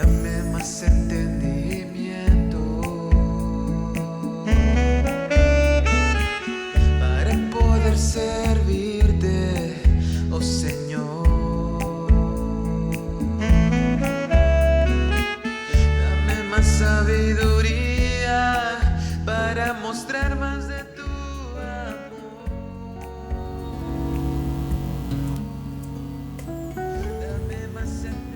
Dame más entendimiento para poder servirte, oh Señor. Dame más sabiduría para mostrar más de tu amor. Dame más entendimiento.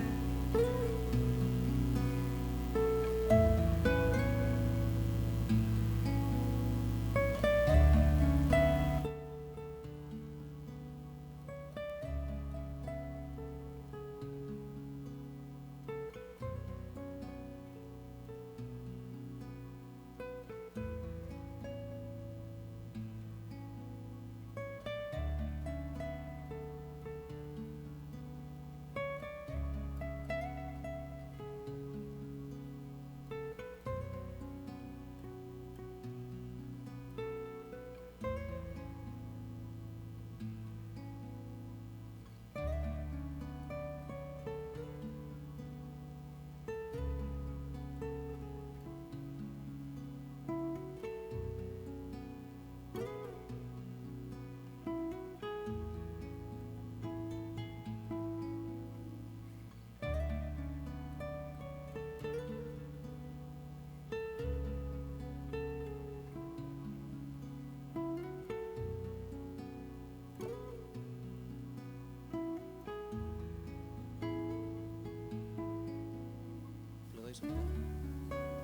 Los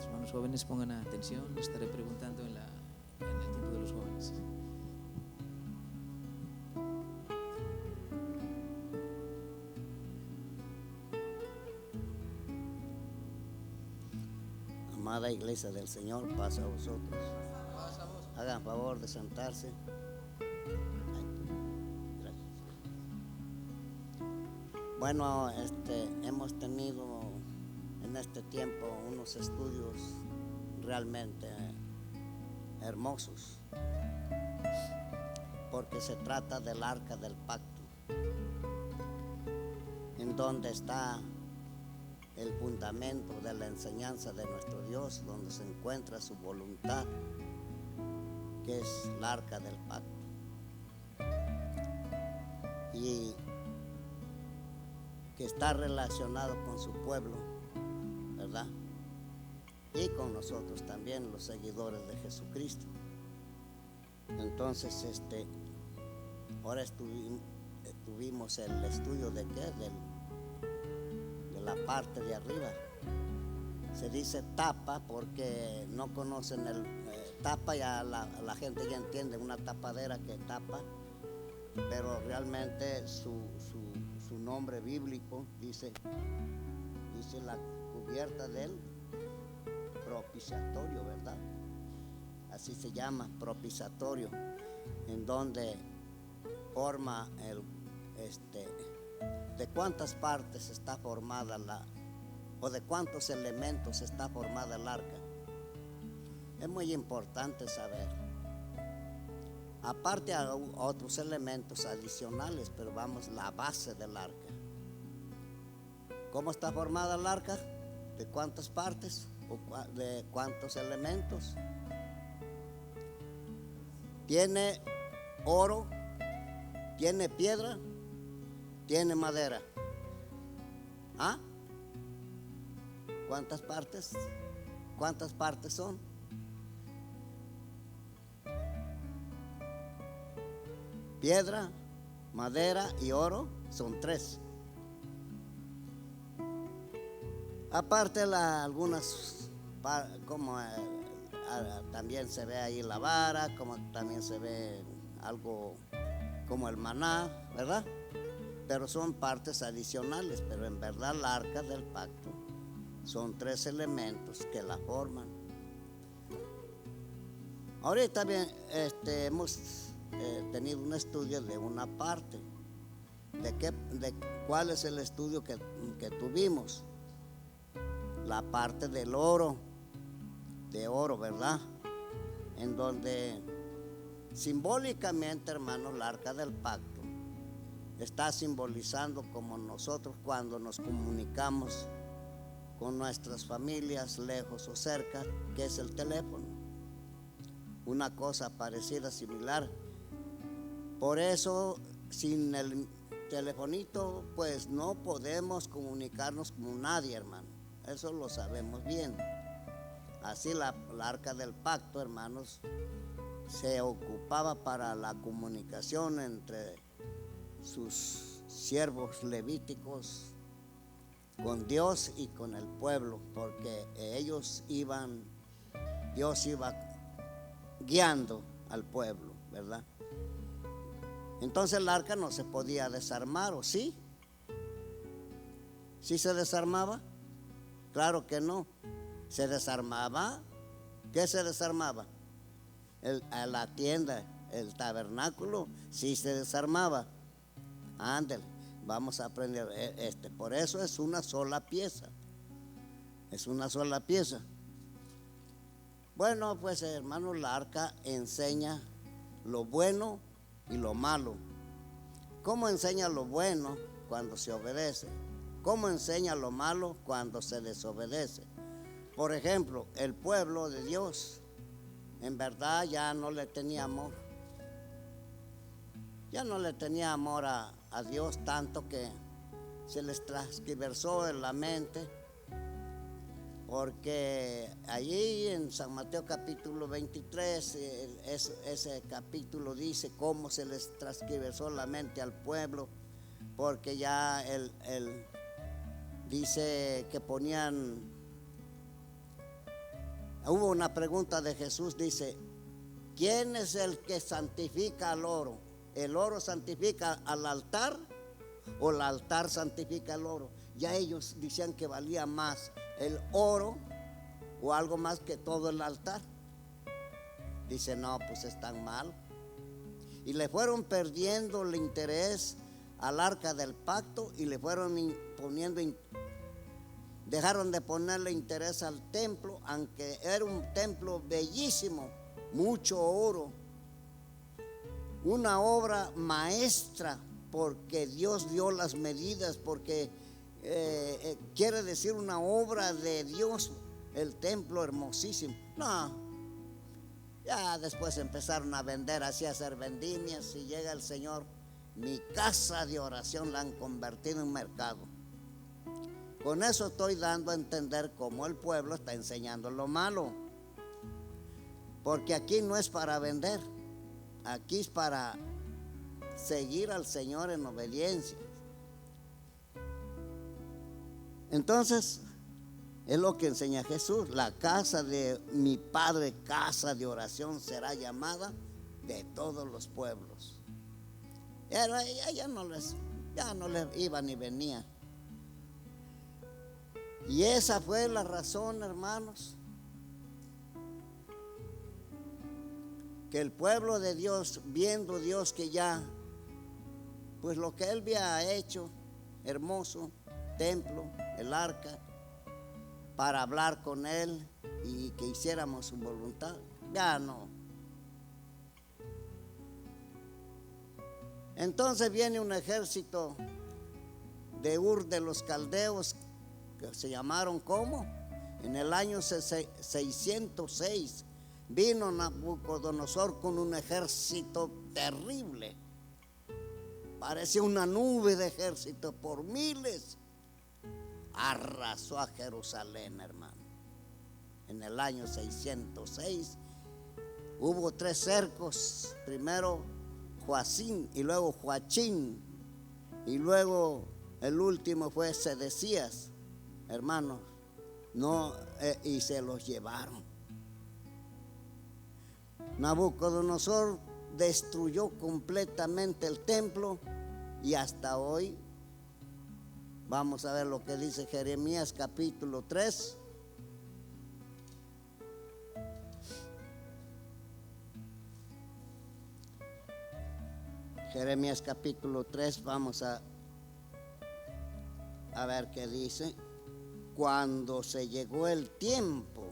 hermanos jóvenes pongan atención, estaré preguntando en el tiempo de los jóvenes. Amada iglesia del Señor, paz a vosotros. Hagan favor de sentarse. Gracias. Bueno, hemos tenido en este tiempo unos estudios realmente hermosos, porque se trata del arca del pacto, en donde está el fundamento de la enseñanza de nuestro Dios, donde se encuentra su voluntad, que es el arca del pacto. Y que está relacionado con su pueblo, ¿verdad? Y con nosotros también, los seguidores de Jesucristo. Entonces, ahora tuvimos el estudio de qué, de la parte de arriba. Se dice tapa porque no conocen el tapa, ya la gente ya entiende una tapadera que tapa, pero realmente su nombre bíblico dice la cubierta del propiciatorio, ¿verdad? Así se llama, propiciatorio, en donde forma de cuántas partes está formada o de cuántos elementos está formada el arca. Es muy importante saber. Aparte a otros elementos adicionales, pero vamos, la base del arca. ¿Cómo está formada el arca? ¿De cuántas partes? ¿O de cuántos elementos? Tiene oro, tiene piedra, tiene madera. ¿Ah? ¿Cuántas partes? ¿Cuántas partes son? Piedra, madera y oro son 3. Aparte algunas, como también se ve ahí la vara, como también se ve algo como el maná, ¿verdad? Pero son partes adicionales, pero en verdad el arca del pacto son 3 elementos que la forman. Ahorita bien, hemos tenido un estudio de una parte. ¿De cuál es el estudio que tuvimos? La parte del oro, de oro, ¿verdad? En donde simbólicamente, hermanos, el arca del pacto está simbolizando como nosotros cuando nos comunicamos con nuestras familias lejos o cerca, que es el teléfono. Una cosa parecida, similar. Por eso, sin el telefonito, pues no podemos comunicarnos con nadie, hermano. Eso lo sabemos bien. Así la arca del pacto, hermanos, se ocupaba para la comunicación entre sus siervos levíticos con Dios y con el pueblo, porque Dios iba guiando al pueblo, ¿verdad? Entonces el arca no se podía desarmar, ¿o sí? ¿Sí se desarmaba? Claro que no. ¿Se desarmaba? ¿Qué se desarmaba? La tienda, el tabernáculo, sí se desarmaba. Ándale, vamos a aprender. Por eso es una sola pieza. Es una sola pieza. Bueno, pues hermanos, la arca enseña lo bueno y lo malo. ¿Cómo enseña lo bueno? Cuando se obedece. ¿Cómo enseña lo malo? Cuando se desobedece. Por ejemplo, el pueblo de Dios en verdad ya no le tenía amor. Ya no le tenía amor a Dios, tanto que se les transgiversó en la mente, porque allí en San Mateo capítulo 23, ese capítulo dice cómo se les transgiversó la mente al pueblo, porque ya él dice que hubo una pregunta de Jesús, dice, ¿quién es el que santifica al oro? ¿El oro santifica al altar o el altar santifica al oro? Ya ellos decían que valía más el oro o algo más que todo el altar. Dice, no, pues están mal. Y le fueron perdiendo el interés al arca del pacto y le fueron dejaron de ponerle interés al templo, aunque era un templo bellísimo, mucho oro, una obra maestra, porque Dios dio las medidas, porque quiere decir una obra de Dios, el templo hermosísimo. No, ya después empezaron a vender, así a hacer vendimias, y llega el Señor, mi casa de oración la han convertido en mercado. Con eso estoy dando a entender cómo el pueblo está enseñando lo malo, porque aquí no es para vender, aquí es para seguir al Señor en obediencia. Entonces, es lo que enseña Jesús, la casa de mi Padre, casa de oración será llamada de todos los pueblos. Pero ya no les iba ni venía. Y esa fue la razón, hermanos, que el pueblo de Dios, viendo Dios que ya, pues lo que Él había hecho, hermoso, templo, el arca, para hablar con Él y que hiciéramos su voluntad, ya no. Entonces viene un ejército de Ur de los Caldeos, que se llamaron ¿cómo? En el año 606 vino Nabucodonosor con un ejército terrible, parecía una nube de ejército por miles, arrasó a Jerusalén, hermano. En el año 606 hubo 3 cercos, primero Joacín y luego Joachín y luego el último fue Sedecías, hermanos, y se los llevaron. Nabucodonosor destruyó completamente el templo y hasta hoy vamos a ver lo que dice Jeremías capítulo 3. Jeremías capítulo 3, vamos a ver qué dice. Cuando se llegó el tiempo,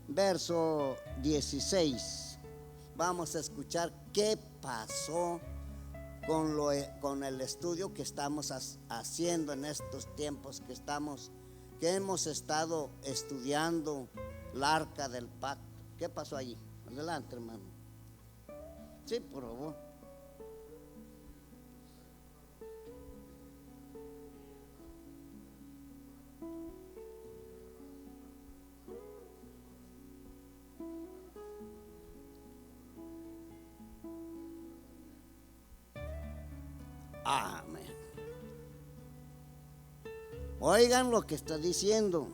verso 16, vamos a escuchar qué pasó con el estudio que estamos haciendo en estos tiempos que hemos estado estudiando el arca del pacto. ¿Qué pasó allí? Adelante, hermano. Sí, por favor. Amén. Oigan lo que está diciendo.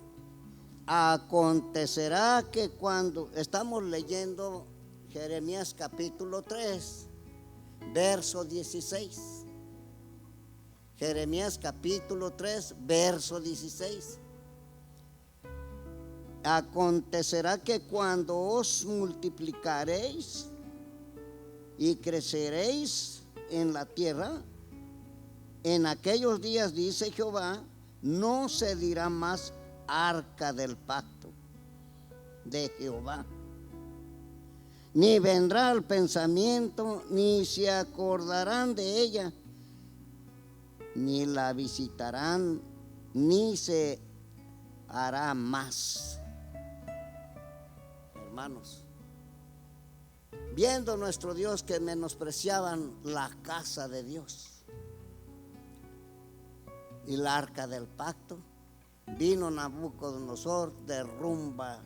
Acontecerá que cuando estamos leyendo Jeremías capítulo 3, verso 16. Jeremías capítulo 3, verso 16. Acontecerá que cuando os multiplicaréis y creceréis en la tierra, en aquellos días, dice Jehová, no se dirá más arca del pacto de Jehová, ni vendrá al pensamiento, ni se acordarán de ella, ni la visitarán, ni se hará más. Hermanos, viendo nuestro Dios que menospreciaban la casa de Dios y el arca del pacto, vino Nabucodonosor, derrumba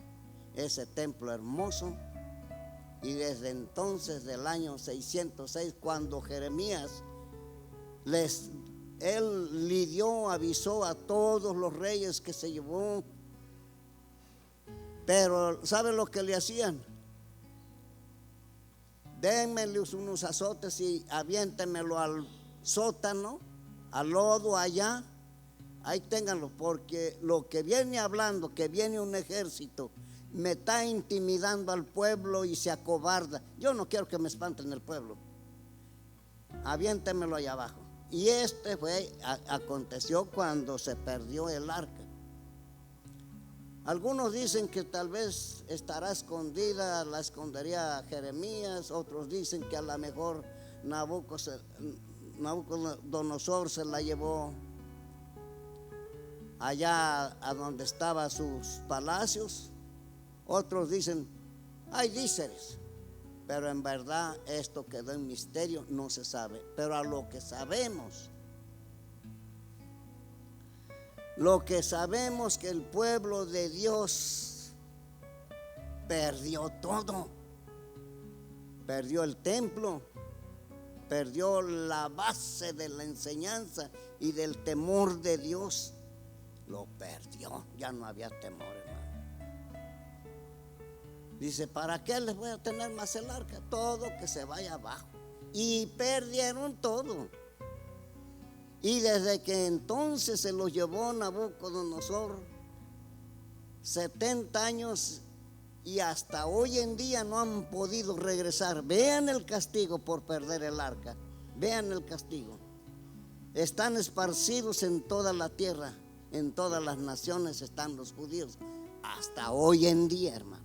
ese templo hermoso, y desde entonces, del año 606, cuando Jeremías él lidió, avisó a todos los reyes que se llevó, pero ¿sabe lo que le hacían? Dénmeles unos azotes y aviéntenmelo al sótano, al lodo allá. Ahí ténganlo, porque lo que viene hablando, que viene un ejército, me está intimidando al pueblo y se acobarda. Yo no quiero que me espanten el pueblo. Aviéntemelo allá abajo. Y aconteció cuando se perdió el arca. Algunos dicen que tal vez estará escondida, la escondería Jeremías. Otros dicen que a lo mejor Nabucodonosor se la llevó allá a donde estaban sus palacios. Otros dicen, hay díceres, pero en verdad esto quedó en misterio, no se sabe. Pero a lo que sabemos que el pueblo de Dios perdió todo. Perdió el templo, perdió la base de la enseñanza y del temor de Dios. Lo perdió, ya no había temor, hermano. Dice, ¿para qué les voy a tener más el arca? Todo que se vaya abajo. Y perdieron todo. Y desde que entonces se los llevó Nabucodonosor, 70 años, y hasta hoy en día no han podido regresar. Vean el castigo por perder el arca. Vean el castigo. Están esparcidos en toda la tierra. En todas las naciones están los judíos, hasta hoy en día, hermano.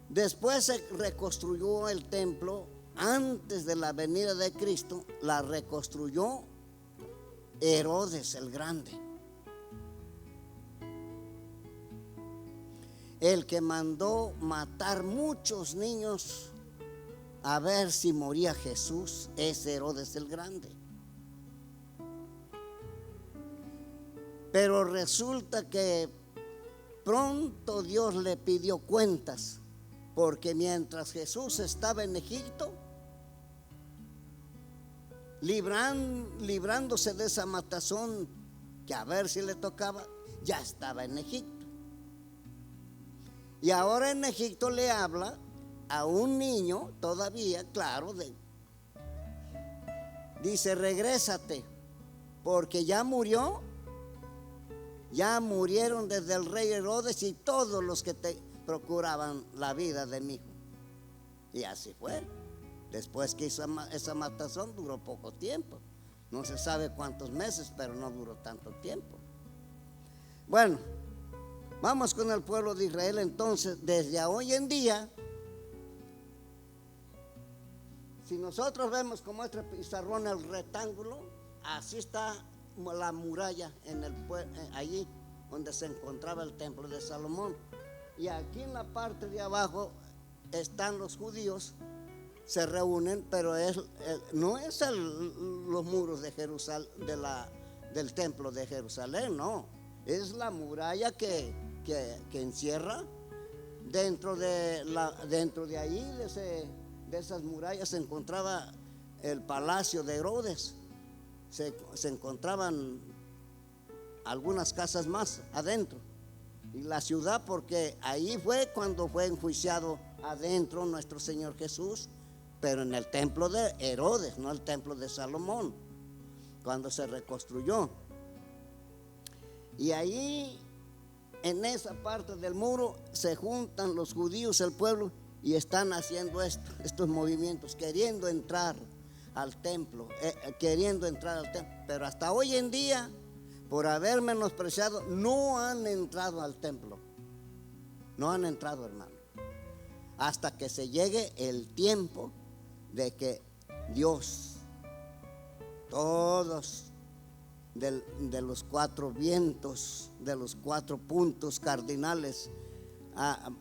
Después se reconstruyó el templo. Antes de la venida de Cristo, la reconstruyó Herodes el Grande, el que mandó matar muchos niños a ver si moría Jesús. Es Herodes el Grande. Pero resulta que pronto Dios le pidió cuentas, porque mientras Jesús estaba en Egipto, librándose de esa matazón, que a ver si le tocaba, ya estaba en Egipto. Y ahora en Egipto le habla a un niño todavía, claro, dice, regrésate, porque ya murieron desde el rey Herodes y todos los que te procuraban la vida de mi hijo. Y así fue. Después que hizo esa matazón, duró poco tiempo, no se sabe cuántos meses, pero no duró tanto tiempo. Bueno, Vamos con el pueblo de Israel entonces, desde hoy en día. Si nosotros vemos como este pizarrón, el rectángulo, así está la muralla en allí donde se encontraba el templo de Salomón. Y aquí en la parte de abajo están los judíos, se reúnen, pero no es los muros de Jerusalén, del templo de Jerusalén, no. Es la muralla que encierra dentro de allí, de esas murallas se encontraba el palacio de Herodes, se encontraban algunas casas más adentro, y la ciudad, porque ahí fue cuando fue enjuiciado adentro nuestro Señor Jesús, pero en el templo de Herodes, no el templo de Salomón, cuando se reconstruyó. Y ahí, en esa parte del muro, se juntan los judíos, el pueblo, y están haciendo estos movimientos, queriendo entrar al templo, pero hasta hoy en día, por haber menospreciado, no han entrado al templo, no han entrado, hermano, hasta que se llegue el tiempo de que Dios, todos de los 4 vientos, de los 4 puntos cardinales,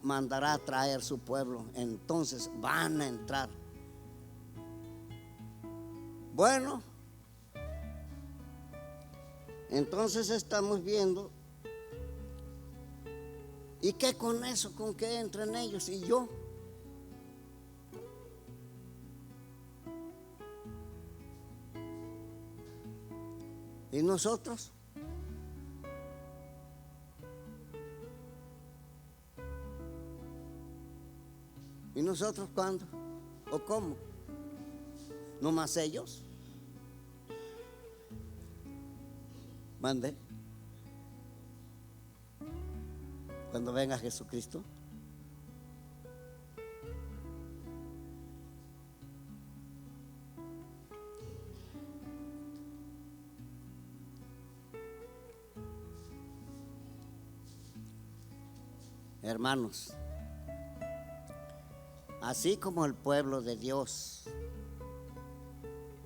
mandará a traer su pueblo. Entonces van a entrar. Bueno, entonces estamos viendo. ¿Y qué con eso? ¿Con qué entran ellos y yo? ¿Y nosotros? ¿Y nosotros cuándo? ¿O cómo? ¿No más ellos? Mande. Cuando venga Jesucristo. Hermanos, así como el pueblo de Dios,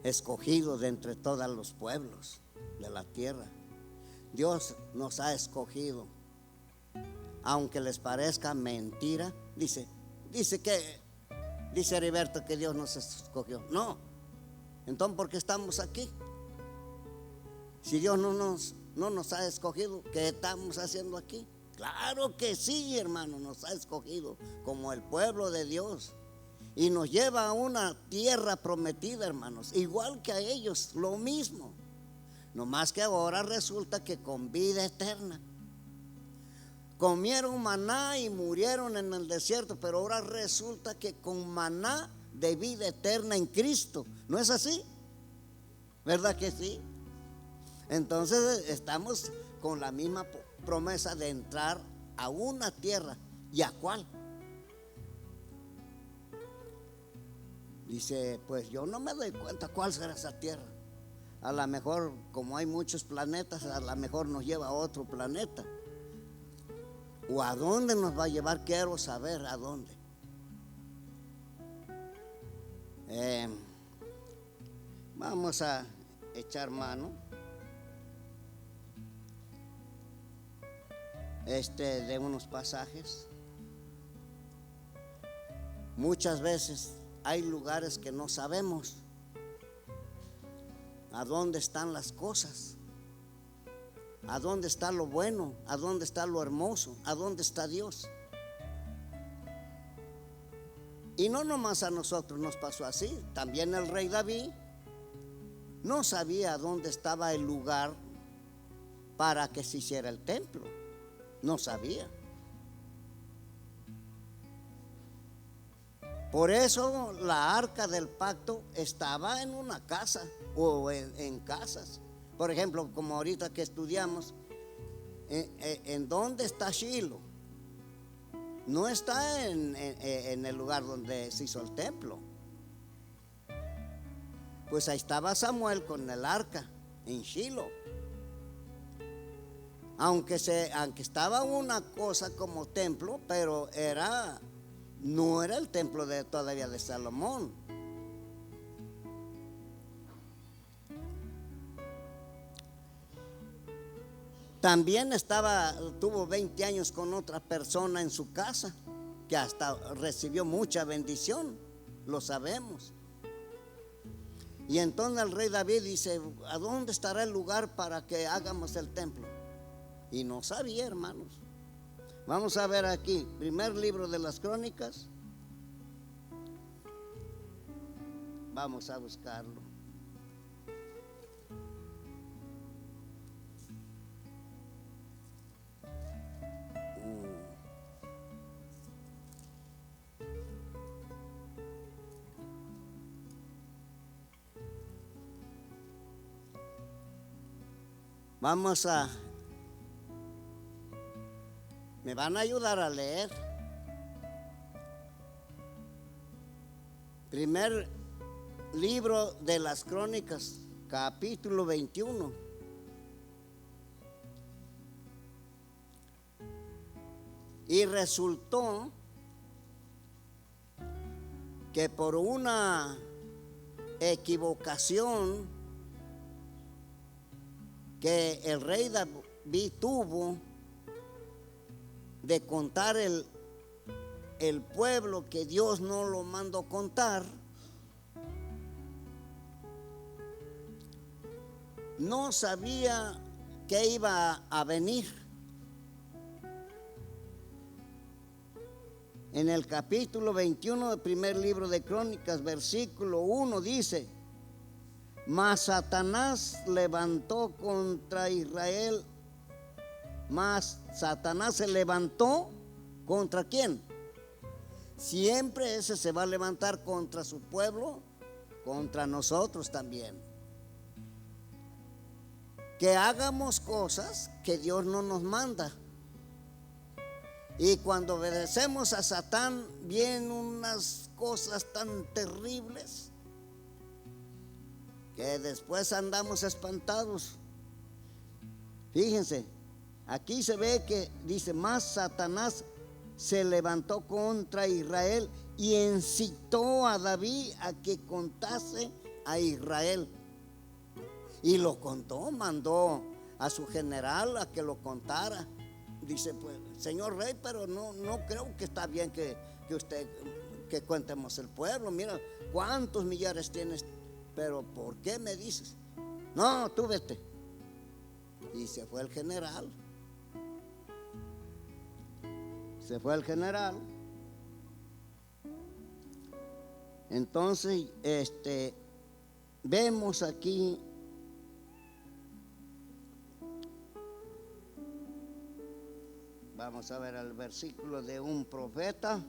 escogido de entre todos los pueblos de la tierra, Dios nos ha escogido, aunque les parezca mentira. Dice Heriberto que Dios nos escogió. No, entonces ¿por qué estamos aquí? Si Dios no nos ha escogido, ¿qué estamos haciendo aquí? Claro que sí, hermano, nos ha escogido como el pueblo de Dios y nos lleva a una tierra prometida, hermanos, igual que a ellos, lo mismo. No más que ahora resulta que con vida eterna. Comieron maná y murieron en el desierto, pero ahora resulta que con maná de vida eterna en Cristo. ¿No es así? ¿Verdad que sí? Entonces estamos con la misma promesa de entrar a una tierra. ¿Y a cuál? Dice, pues yo no me doy cuenta cuál será esa tierra. A lo mejor, como hay muchos planetas, a lo mejor nos lleva a otro planeta. ¿O a dónde nos va a llevar? Quiero saber a dónde. Vamos a echar mano de unos pasajes. Muchas veces hay lugares que no sabemos a dónde están las cosas, a dónde está lo bueno, a dónde está lo hermoso, a dónde está Dios. Y no nomás a nosotros nos pasó así, también el rey David no sabía dónde estaba el lugar para que se hiciera el templo, no sabía. Por eso la arca del pacto estaba en una casa o en casas. Por ejemplo, como ahorita que estudiamos, ¿en dónde está Shiloh? No está en el lugar donde se hizo el templo. Pues ahí estaba Samuel con el arca en Shiloh. aunque estaba una cosa como templo, pero no era el templo todavía de Salomón. También tuvo 20 años con otra persona en su casa, que hasta recibió mucha bendición, lo sabemos. Y entonces el rey David dice: ¿a dónde estará el lugar para que hagamos el templo? Y no sabía, hermanos. Vamos a ver aquí, primer libro de las Crónicas. Vamos a buscarlo. ¿Me van a ayudar a leer? Primer libro de las Crónicas, capítulo 21. Y resultó que por una equivocación que el rey David tuvo de contar el pueblo que Dios no lo mandó contar, no sabía que iba a venir. En el capítulo 21 del primer libro de Crónicas, versículo 1 dice: mas Satanás levantó contra Israel. Mas Satanás se levantó ¿contra quién? Siempre ese se va a levantar contra su pueblo, contra nosotros también. Que hagamos cosas que Dios no nos manda. Y cuando obedecemos a Satán, vienen unas cosas tan terribles que después andamos espantados. Fíjense, aquí se ve que dice: más Satanás se levantó contra Israel y incitó a David a que contase a Israel. Y lo contó, mandó a su general a que lo contara. Dice: pues, señor rey, pero no creo que está bien que cuentemos el pueblo. Mira cuántos millares tienes, pero ¿por qué me dices? No, tú vete. Y se fue el general. Entonces, vemos aquí vamos a ver el versículo de un profeta.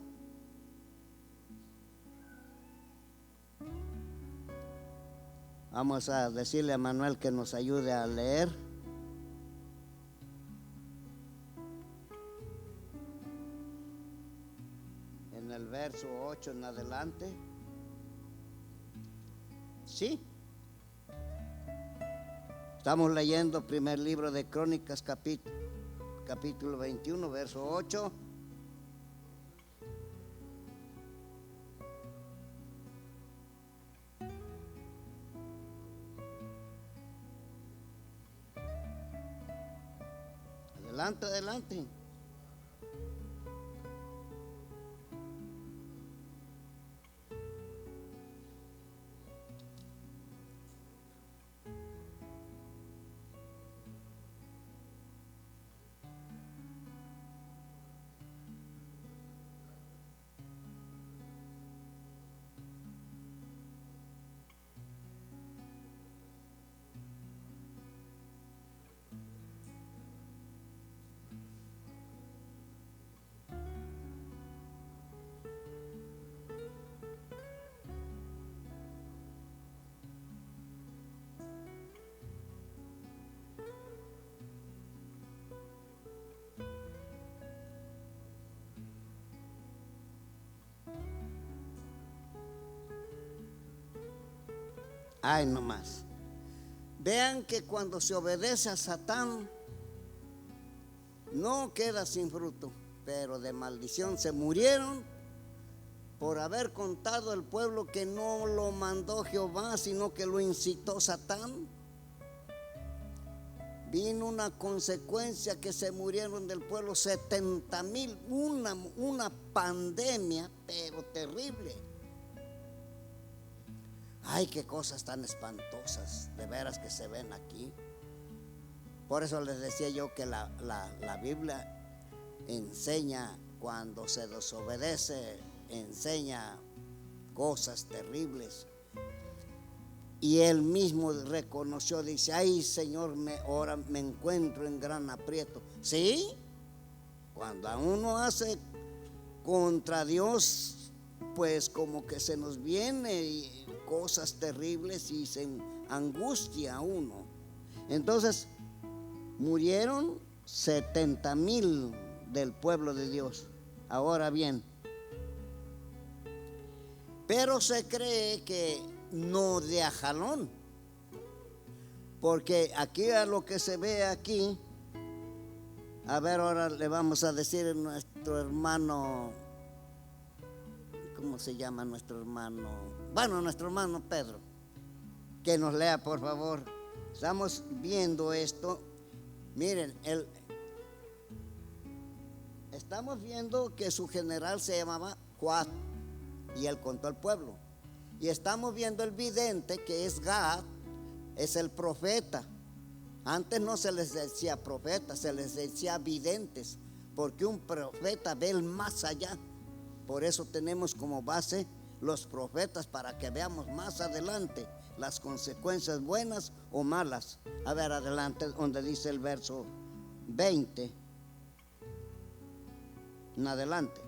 Vamos a decirle a Manuel que nos ayude a leer. En el verso 8 en adelante. ¿Sí? Estamos leyendo primer libro de Crónicas, capítulo 21, verso 8. Adelante. Ay, no más. Vean que cuando se obedece a Satán, no queda sin fruto, pero de maldición se murieron por haber contado el pueblo que no lo mandó Jehová, sino que lo incitó Satán. Vino una consecuencia que se murieron del pueblo 70,000, una pandemia, pero terrible. Ay, qué cosas tan espantosas, de veras que se ven aquí. Por eso les decía yo que la Biblia enseña, cuando se desobedece, enseña cosas terribles. Y él mismo reconoció, dice: ay, Señor, ahora me encuentro en gran aprieto. Sí, cuando uno hace contra Dios, pues como que se nos viene cosas terribles y se angustia a uno. Entonces murieron 70,000 del pueblo de Dios. Ahora bien, pero se cree que no de a jalón, porque aquí a lo que se ve aquí, a ver, ahora le vamos a decir a nuestro hermano, ¿cómo se llama nuestro hermano? Bueno, nuestro hermano Pedro, que nos lea, por favor. Estamos viendo esto. Miren, estamos viendo que su general se llamaba Joab y él contó al pueblo. Y estamos viendo el vidente, que es Gad, es el profeta. Antes no se les decía profeta, se les decía videntes, porque un profeta ve el más allá. Por eso tenemos como base los profetas, para que veamos más adelante las consecuencias buenas o malas. A ver, adelante, donde dice el verso 20 en adelante.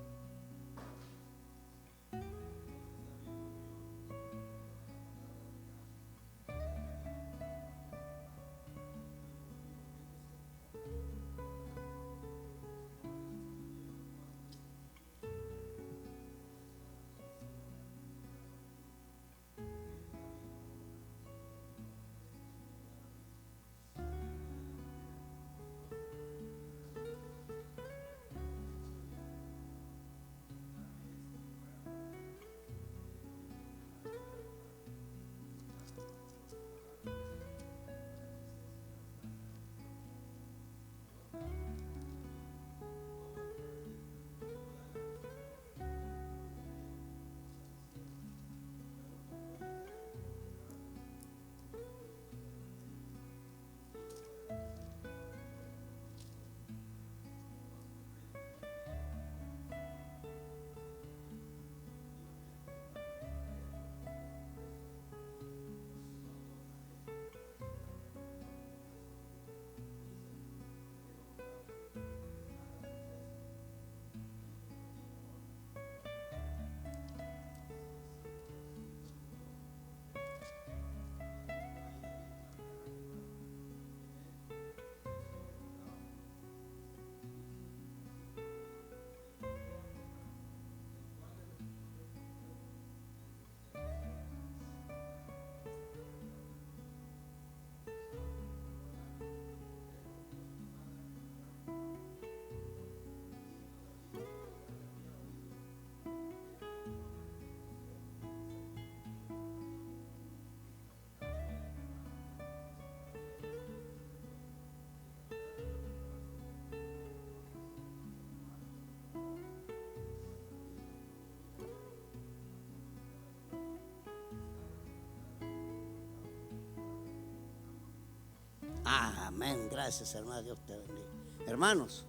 Amén, gracias, hermano, Dios te bendiga. Hermanos,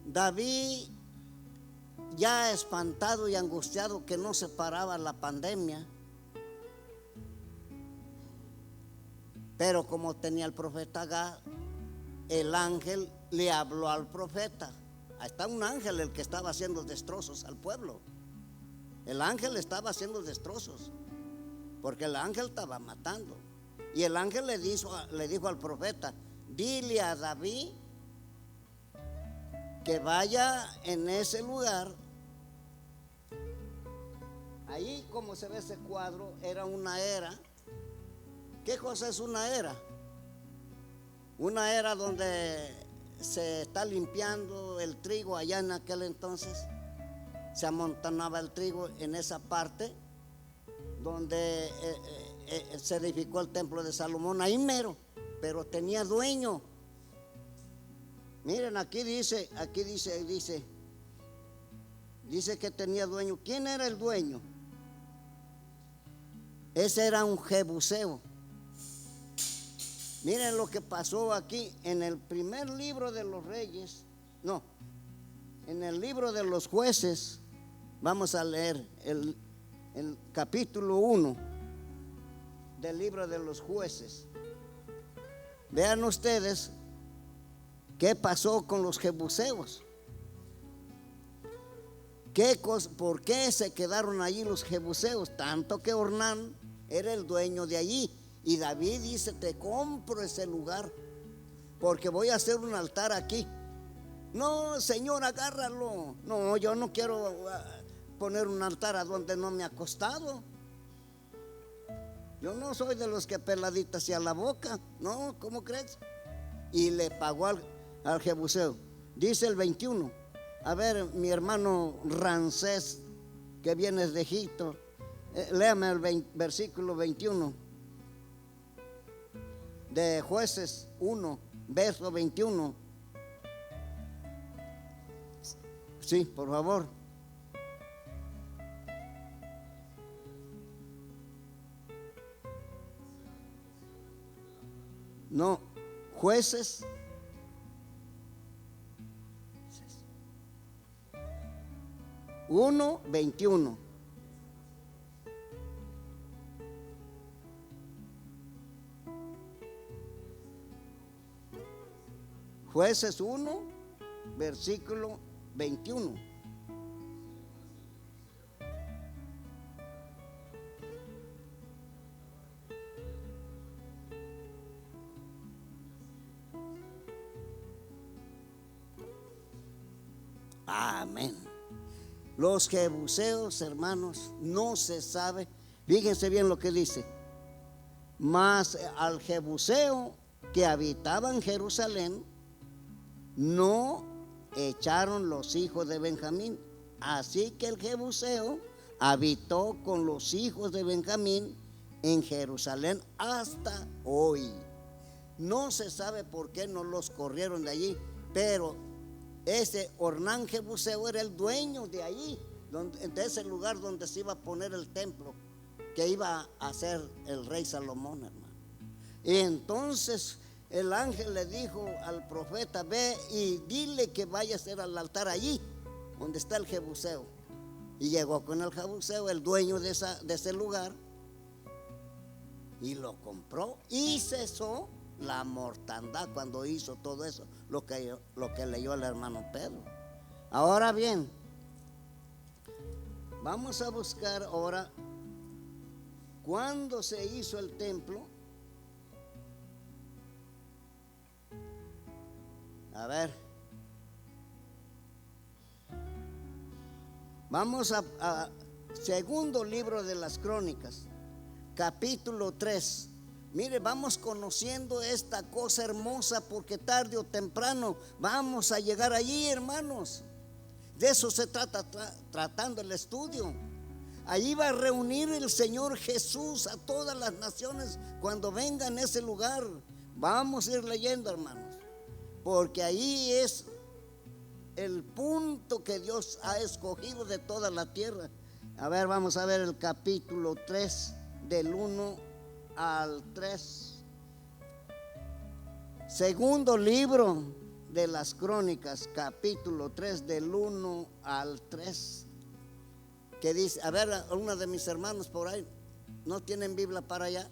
David, ya espantado y angustiado que no se paraba la pandemia, pero como tenía el profeta Gad, el ángel le habló al profeta. Ahí está un ángel el que estaba haciendo destrozos al pueblo. El ángel estaba haciendo destrozos, porque el ángel estaba matando. Y el ángel le dijo al profeta: dile a David que vaya en ese lugar. Ahí, como se ve ese cuadro, era una era. ¿Qué cosa es una era? Una era donde se está limpiando el trigo. Allá en aquel entonces se amontonaba el trigo en esa parte donde se edificó el templo de Salomón, ahí mero, pero tenía dueño. Miren, aquí dice que tenía dueño. ¿Quién era el dueño? Ese era un jebuseo. Miren lo que pasó aquí en el primer libro de los reyes, no, en el libro de los jueces. Vamos a leer el capítulo 1 del libro de los jueces. Vean ustedes qué pasó con los jebuseos. ¿Por qué se quedaron allí los jebuseos? Tanto que Ornán era el dueño de allí. Y David dice: te compro ese lugar porque voy a hacer un altar aquí. No, Señor, agárralo. No, yo no quiero poner un altar a donde no me ha costado. Yo no soy de los que peladita hacia la boca. No, ¿cómo crees? Y le pagó al jebuseo. Dice el 21. A ver, mi hermano Ramsés, que vienes de Egipto, léame el versículo 21 de Jueces 1, verso 21. Sí, por favor. No, Jueces 1, 21. Jueces 1, versículo 21. Amén. Los jebuseos, hermanos, no se sabe. Fíjense bien lo que dice. Mas al jebuseo que habitaba en Jerusalén no echaron los hijos de Benjamín. Así que el jebuseo habitó con los hijos de Benjamín en Jerusalén hasta hoy. No se sabe por qué no los corrieron de allí, pero ese Ornán jebuseo era el dueño de allí, de ese lugar donde se iba a poner el templo que iba a hacer el rey Salomón, hermano. Y entonces el ángel le dijo al profeta: ve y dile que vaya a hacer al altar allí donde está el jebuseo. Y llegó con el jebuseo, el dueño de ese lugar, y lo compró y cesó la mortandad cuando hizo todo eso, lo que leyó el hermano Pedro. Ahora bien, vamos a buscar ahora cuándo se hizo el templo. A ver, vamos a segundo libro de las Crónicas, capítulo 3. Mire, vamos conociendo esta cosa hermosa, porque tarde o temprano vamos a llegar allí, hermanos. De eso se trata, tratando el estudio. Allí va a reunir el Señor Jesús a todas las naciones cuando venga en ese lugar. Vamos a ir leyendo, hermanos, porque ahí es el punto que Dios ha escogido de toda la tierra. A ver, vamos a ver el capítulo 3 del 1 al 3. Segundo libro de las Crónicas, capítulo 3 del 1 al 3. Que dice, a ver, una de mis hermanos por ahí, ¿no tienen Biblia para allá?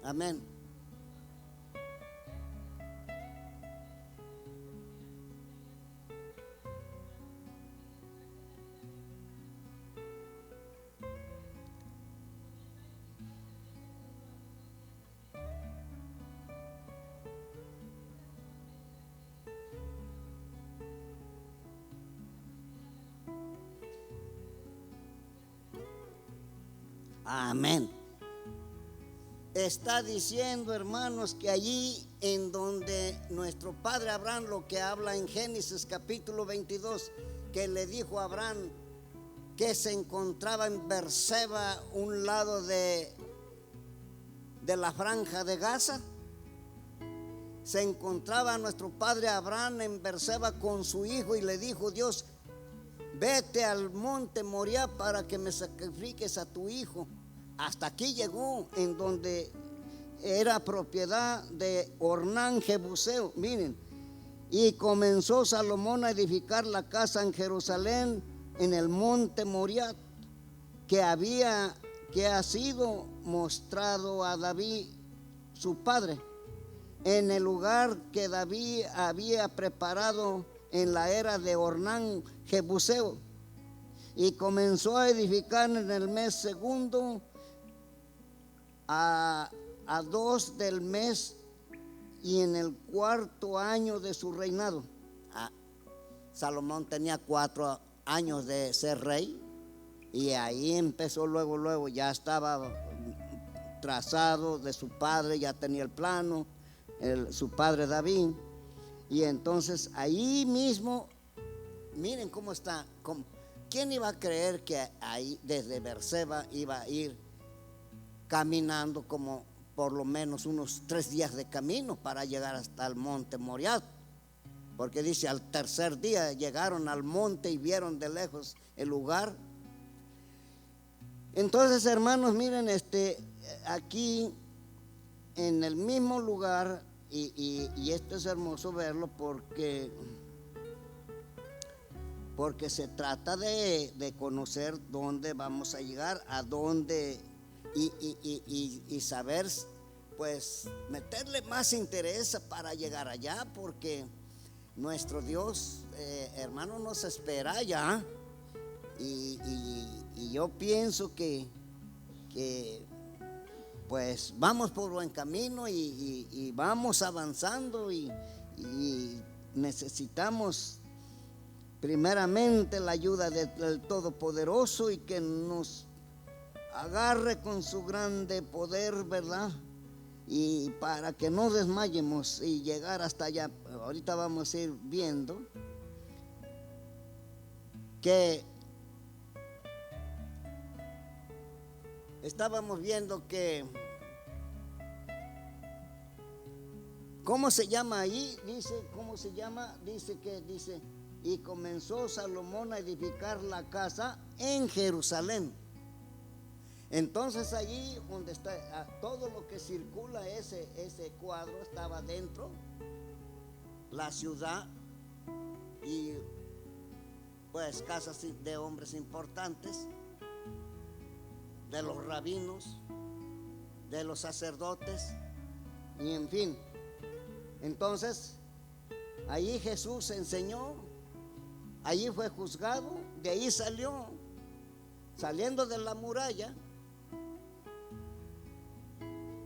Amén. Amén. está diciendo, hermanos, que allí en donde nuestro padre Abraham, lo que habla en Génesis capítulo 22, que le dijo a Abraham que se encontraba en Berseba, un lado de la franja de Gaza. Se encontraba nuestro padre Abraham en Berseba con su hijo y le dijo Dios: vete al monte Moriah para que me sacrifiques a tu hijo. Hasta aquí llegó, en donde era propiedad de Ornán Jebuseo. Miren, y comenzó Salomón a edificar la casa en Jerusalén, en el monte Moriah, que ha sido mostrado a David su padre, en el lugar que David había preparado en la era de Ornán Jebuseo. Y comenzó a edificar en el mes segundo, a 2 del mes, y en el 4º año de su reinado. Salomón tenía 4 años de ser rey, y ahí empezó luego, ya estaba trazado de su padre, ya tenía el plano, su padre David. Y entonces ahí mismo, miren cómo está. ¿Quién iba a creer que ahí desde Berseba iba a ir caminando como por lo menos unos 3 días de camino para llegar hasta el monte Moriah? Porque dice, al tercer día llegaron al monte y vieron de lejos el lugar. Entonces, hermanos, miren, aquí en el mismo lugar, y esto es hermoso verlo porque se trata de conocer dónde vamos a llegar, a dónde, y saber, pues, meterle más interés para llegar allá, porque nuestro Dios, hermano, nos espera allá. Y yo pienso que pues vamos por buen camino, y vamos avanzando, y necesitamos primeramente la ayuda del Todopoderoso, y que nos agarre con su grande poder, ¿verdad? Y para que no desmayemos y llegar hasta allá. Ahorita vamos a ir viendo que estábamos viendo que ¿cómo se llama ahí? Dice, ¿cómo se llama? Dice, y comenzó Salomón a edificar la casa en Jerusalén. Entonces allí donde está todo lo que circula, ese cuadro, estaba dentro la ciudad, y pues casas de hombres importantes, de los rabinos, de los sacerdotes, y en fin. Entonces allí Jesús enseñó, allí fue juzgado, de ahí saliendo de la muralla,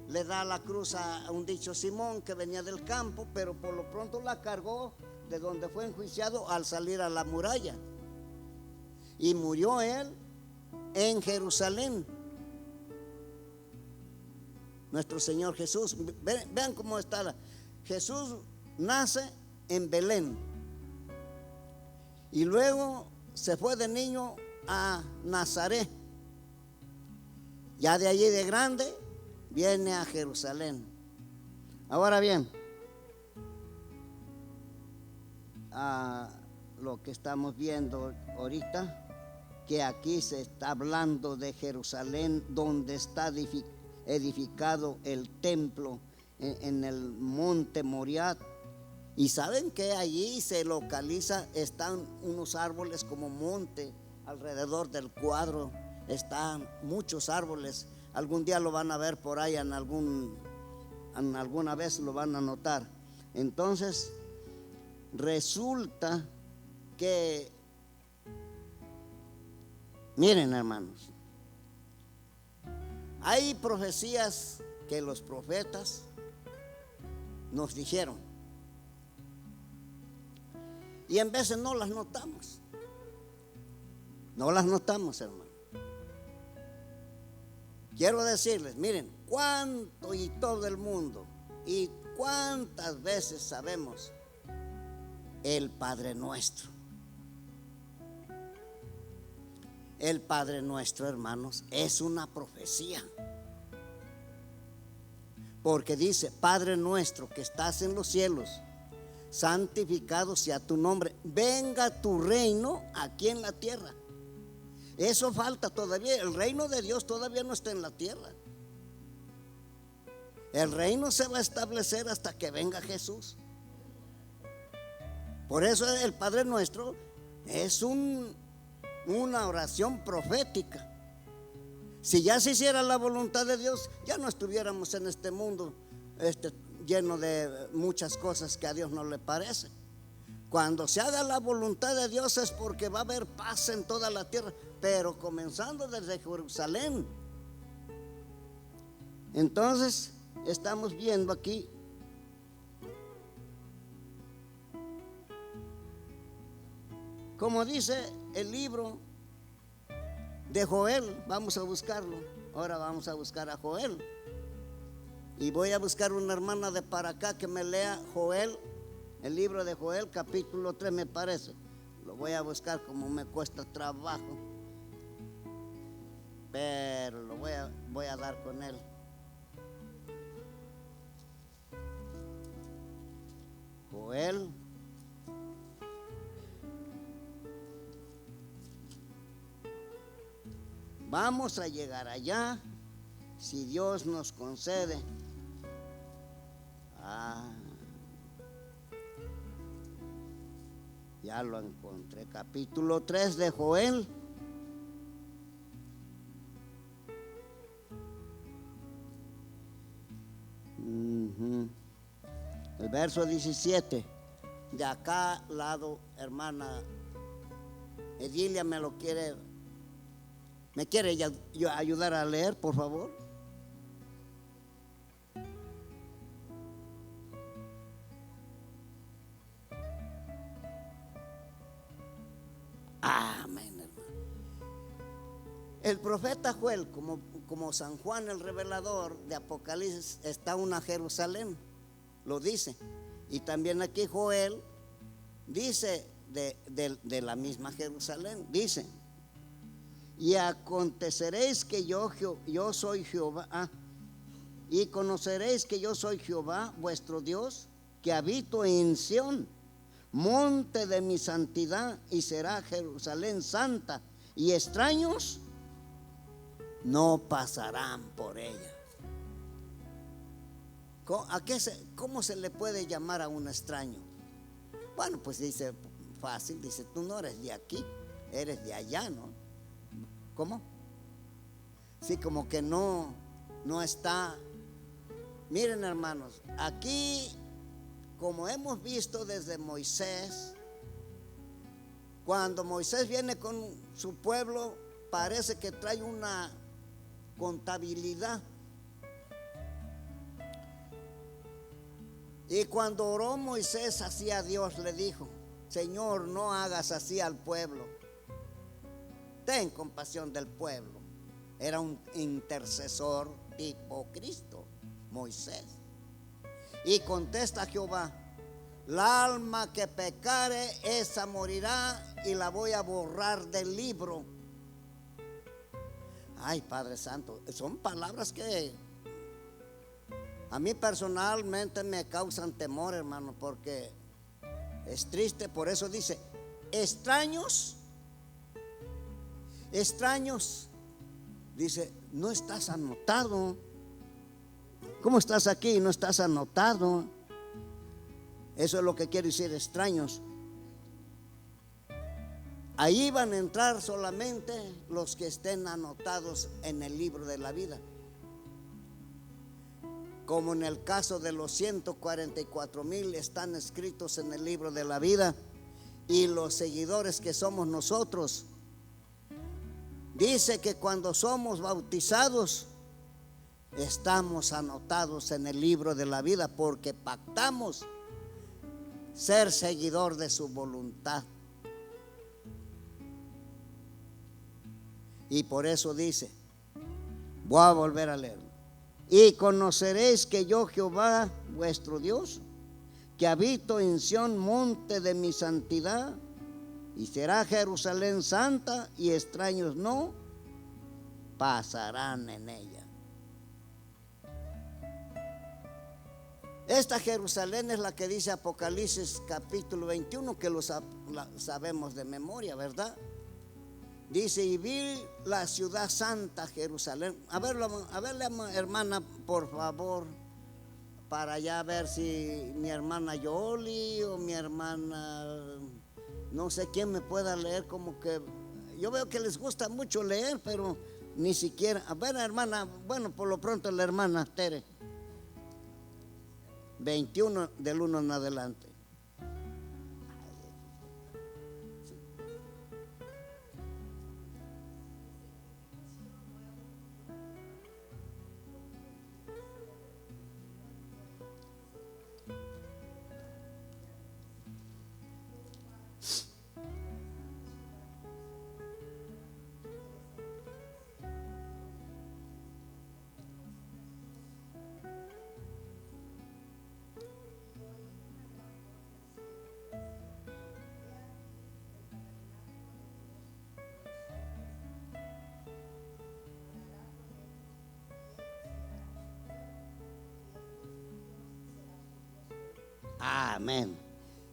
le da la cruz a un dicho Simón que venía del campo, pero por lo pronto la cargó de donde fue enjuiciado al salir a la muralla, y murió él en Jerusalén, nuestro Señor Jesús. Vean cómo está. Jesús nace en Belén, y luego se fue de niño a Nazaret. Ya de allí de grande viene a Jerusalén. Ahora bien, lo que estamos viendo ahorita, que aquí se está hablando de Jerusalén, donde está edificado el templo en el monte Moriah. Y saben que allí se localiza, están unos árboles como monte alrededor del cuadro, están muchos árboles. Algún día lo van a ver por ahí, alguna vez lo van a notar. Entonces resulta que, miren, hermanos, hay profecías que los profetas nos dijeron, y en veces no las notamos, hermano. quiero decirles, miren, cuánto y todo el mundo y cuántas veces sabemos el Padre Nuestro. El Padre Nuestro, hermanos, es una profecía. Porque dice, Padre nuestro que estás en los cielos, santificado sea tu nombre, venga tu reino aquí en la tierra. Eso falta todavía, el reino de Dios todavía no está en la tierra. El reino se va a establecer hasta que venga Jesús. Por eso el Padre Nuestro es una oración profética. Si ya se hiciera la voluntad de Dios, ya no estuviéramos en este mundo lleno de muchas cosas que a Dios no le parece. Cuando se haga la voluntad de Dios es porque va a haber paz en toda la tierra, pero comenzando desde Jerusalén. Entonces estamos viendo aquí como dice el libro de Joel. Vamos a buscarlo. Ahora vamos a buscar a Joel. Y voy a buscar una hermana de para acá que me lea Joel, el libro de Joel, capítulo 3 me parece. Lo voy a buscar como me cuesta trabajo, pero lo voy a dar con él. Joel. Vamos a llegar allá si Dios nos concede. Ya lo encontré. Capítulo 3 de Joel. El verso 17. De acá lado, hermana Edilia me quiere ayudar a leer, por favor. Amén, hermano. El profeta Joel, como San Juan el revelador de Apocalipsis, está una Jerusalén, lo dice. Y también aquí Joel dice de la misma Jerusalén, dice: y aconteceréis que yo soy Jehová, y conoceréis que yo soy Jehová vuestro Dios, que habito en Sión, monte de mi santidad, y será Jerusalén santa, y extraños no pasarán por ella. ¿Cómo se le puede llamar a un extraño? Bueno, pues dice fácil, dice, tú no eres de aquí, eres de allá, ¿no? ¿Cómo? Sí, como que no está. Miren, hermanos, aquí, como hemos visto desde Moisés, cuando Moisés viene con su pueblo, parece que trae una contabilidad. Y cuando oró Moisés así a Dios, le dijo: Señor, no hagas así al pueblo, ten compasión del pueblo. Era un intercesor tipo Cristo, Moisés. Y contesta Jehová: la alma que pecare, esa morirá, y la voy a borrar del libro. Ay, Padre Santo, son palabras que a mí personalmente me causan temor, hermano, porque es triste. Por eso dice: extraños, dice, no estás anotado. ¿Cómo estás aquí y no estás anotado? Eso es lo que quiere decir extraños. Ahí van a entrar solamente los que estén anotados en el libro de la vida, como en el caso de los 144,000 están escritos en el libro de la vida, y los seguidores que somos nosotros. Dice que cuando somos bautizados estamos anotados en el libro de la vida, porque pactamos ser seguidor de su voluntad. Y por eso dice: Voy a volver a leerlo. Y conoceréis que yo Jehová vuestro Dios, que habito en Sión, monte de mi santidad, y será Jerusalén santa, y extraños no pasarán en ella. Esta Jerusalén es la que dice Apocalipsis capítulo 21, que la sabemos de memoria, ¿verdad? Dice, y vi la ciudad santa Jerusalén. A verle, hermana, por favor, para ya ver si mi hermana Yoli o mi hermana, no sé quién me pueda leer, como que yo veo que les gusta mucho leer, pero ni siquiera. A ver, hermana, bueno, por lo pronto la hermana Tere. 21 del 1 en adelante. Amén.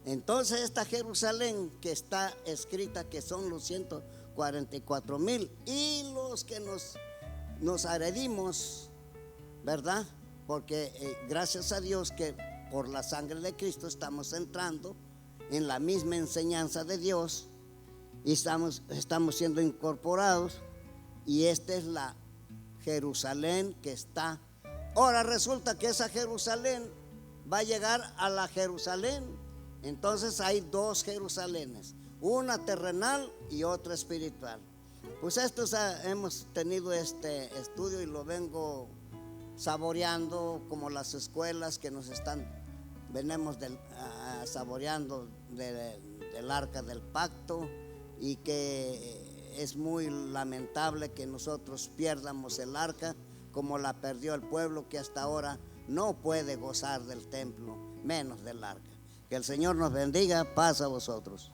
Entonces esta Jerusalén que está escrita, que son los 144,000 y los que nos heredimos, ¿verdad? Porque gracias a Dios que por la sangre de Cristo estamos entrando en la misma enseñanza de Dios y estamos siendo incorporados, y esta es la Jerusalén que está. Ahora resulta que esa Jerusalén va a llegar a la Jerusalén. Entonces hay dos Jerusalenes, una terrenal y otra espiritual. Pues hemos tenido este estudio y lo vengo saboreando, como las escuelas que venimos saboreando del arca del pacto, y que es muy lamentable que nosotros pierdamos el arca como la perdió el pueblo, que hasta ahora no puede gozar del templo, menos del arca. Que el Señor nos bendiga. Paz a vosotros.